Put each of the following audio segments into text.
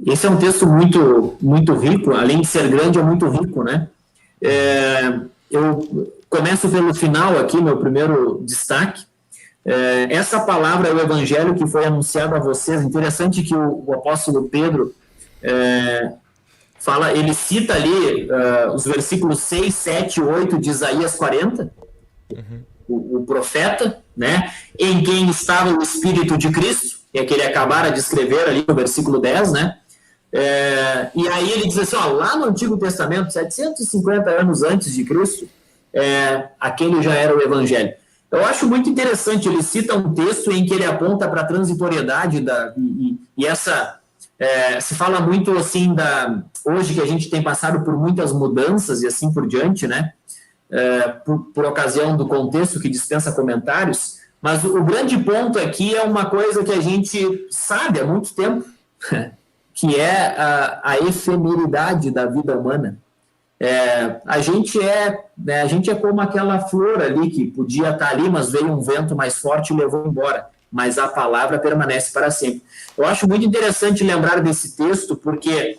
Esse é um texto muito, muito rico, além de ser grande, é muito rico, né? Eu começo pelo final aqui, meu primeiro destaque. Essa palavra é o evangelho que foi anunciado a vocês. Interessante que o apóstolo Pedro fala, ele cita ali os versículos 6, 7 e 8 de Isaías 40, o profeta, né? Em quem estava o Espírito de Cristo, que é que ele acabara de escrever ali no versículo 10, né? E aí ele diz assim, ó, lá no Antigo Testamento, 750 anos antes de Cristo, aquele já era o Evangelho. Eu acho muito interessante, ele cita um texto em que ele aponta para a transitoriedade e essa... se fala muito assim hoje que a gente tem passado por muitas mudanças e assim por diante, né? Por ocasião do contexto que dispensa comentários, mas o grande ponto aqui é uma coisa que a gente sabe há muito tempo, que é a efemeridade da vida humana. A gente é como aquela flor ali que podia estar ali, mas veio um vento mais forte e levou embora. Mas a palavra permanece para sempre. Eu acho muito interessante lembrar desse texto, porque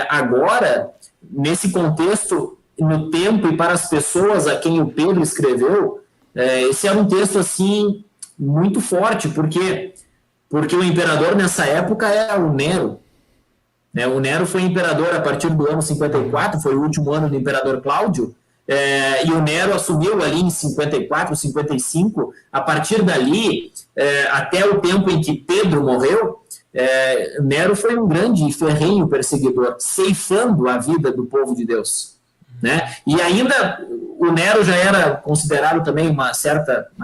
agora, nesse contexto, no tempo e para as pessoas a quem o Pedro escreveu, esse era um texto assim muito forte, porque o imperador nessa época era o Nero. O Nero foi imperador a partir do ano 54, foi o último ano do imperador Cláudio, e o Nero assumiu ali em 54, 55. A partir dali, até o tempo em que Pedro morreu, Nero foi um grande e ferrenho perseguidor, ceifando a vida do povo de Deus, né? E ainda o Nero já era considerado também uma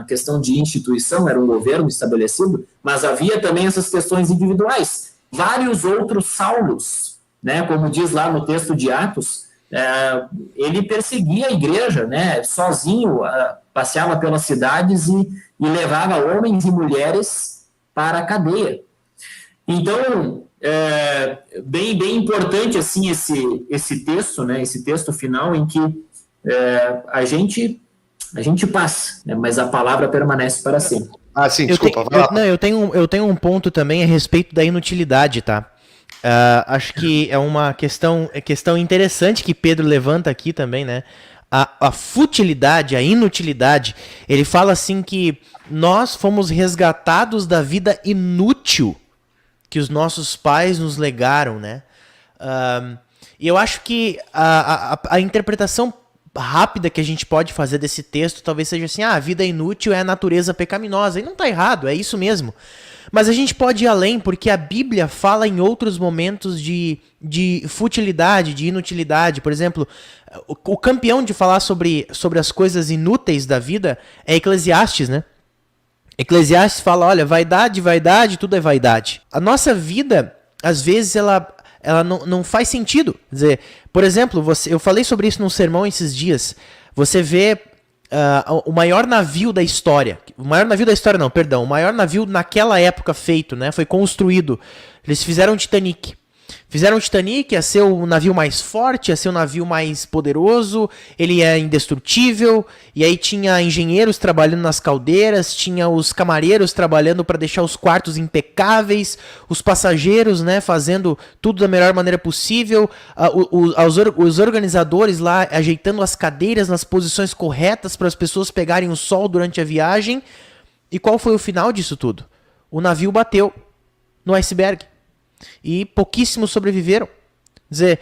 questão de instituição, era um governo estabelecido, mas havia também essas questões individuais. Vários outros Saulos, né, como diz lá no texto de Atos, ele perseguia a igreja, né, sozinho, passeava pelas cidades e levava homens e mulheres para a cadeia. Então, bem importante assim esse texto, né, esse texto final em que a gente passa, né, mas a palavra permanece para sempre. Sim, desculpa. Eu tenho um ponto também a respeito da inutilidade, tá? Acho que é uma questão interessante que Pedro levanta aqui também, né? A futilidade, a inutilidade. Ele fala assim que nós fomos resgatados da vida inútil que os nossos pais nos legaram, né? E eu acho que a interpretação rápida que a gente pode fazer desse texto talvez seja assim, a vida inútil é a natureza pecaminosa, e não está errado, é isso mesmo. Mas a gente pode ir além, porque a Bíblia fala em outros momentos de futilidade, de inutilidade. Por exemplo, o campeão de falar sobre as coisas inúteis da vida é Eclesiastes, né? Eclesiastes fala, olha, vaidade, tudo é vaidade. A nossa vida, às vezes, ela não faz sentido. Quer dizer, por exemplo, eu falei sobre isso num sermão esses dias. Você vê o maior navio da história. O maior navio naquela época feito, né? Foi construído. Eles fizeram o Titanic. Fizeram o Titanic, ia ser o navio mais forte, ia ser o navio mais poderoso, ele é indestrutível, e aí tinha engenheiros trabalhando nas caldeiras, tinha os camareiros trabalhando para deixar os quartos impecáveis, os passageiros, né, fazendo tudo da melhor maneira possível, os organizadores lá ajeitando as cadeiras nas posições corretas para as pessoas pegarem o sol durante a viagem. E qual foi o final disso tudo? O navio bateu no iceberg. E pouquíssimos sobreviveram. Quer dizer,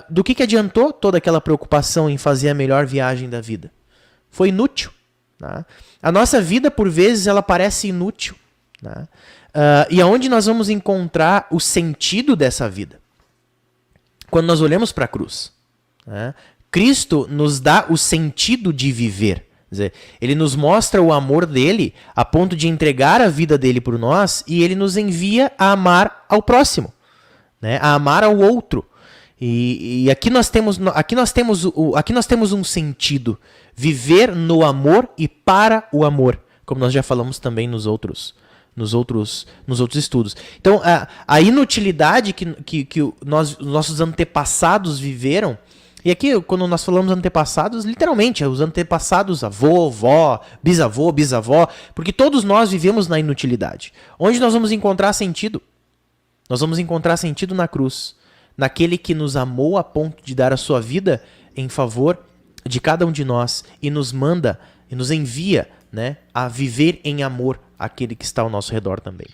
do que adiantou toda aquela preocupação em fazer a melhor viagem da vida? Foi inútil. Tá? A nossa vida, por vezes, ela parece inútil. Tá? E aonde nós vamos encontrar o sentido dessa vida? Quando nós olhamos para a cruz. Tá? Cristo nos dá o sentido de viver. Quer dizer, ele nos mostra o amor dele a ponto de entregar a vida dele por nós, e ele nos envia a amar ao próximo, né? A amar ao outro. E aqui nós temos um sentido: viver no amor e para o amor, como nós já falamos também nos outros estudos. Então, a inutilidade que nossos antepassados viveram. E aqui, quando nós falamos antepassados, literalmente, os antepassados, avô, vó, bisavó, porque todos nós vivemos na inutilidade. Onde nós vamos encontrar sentido? Nós vamos encontrar sentido na cruz, naquele que nos amou a ponto de dar a sua vida em favor de cada um de nós e nos manda e nos envia, né, a viver em amor àquele que está ao nosso redor também.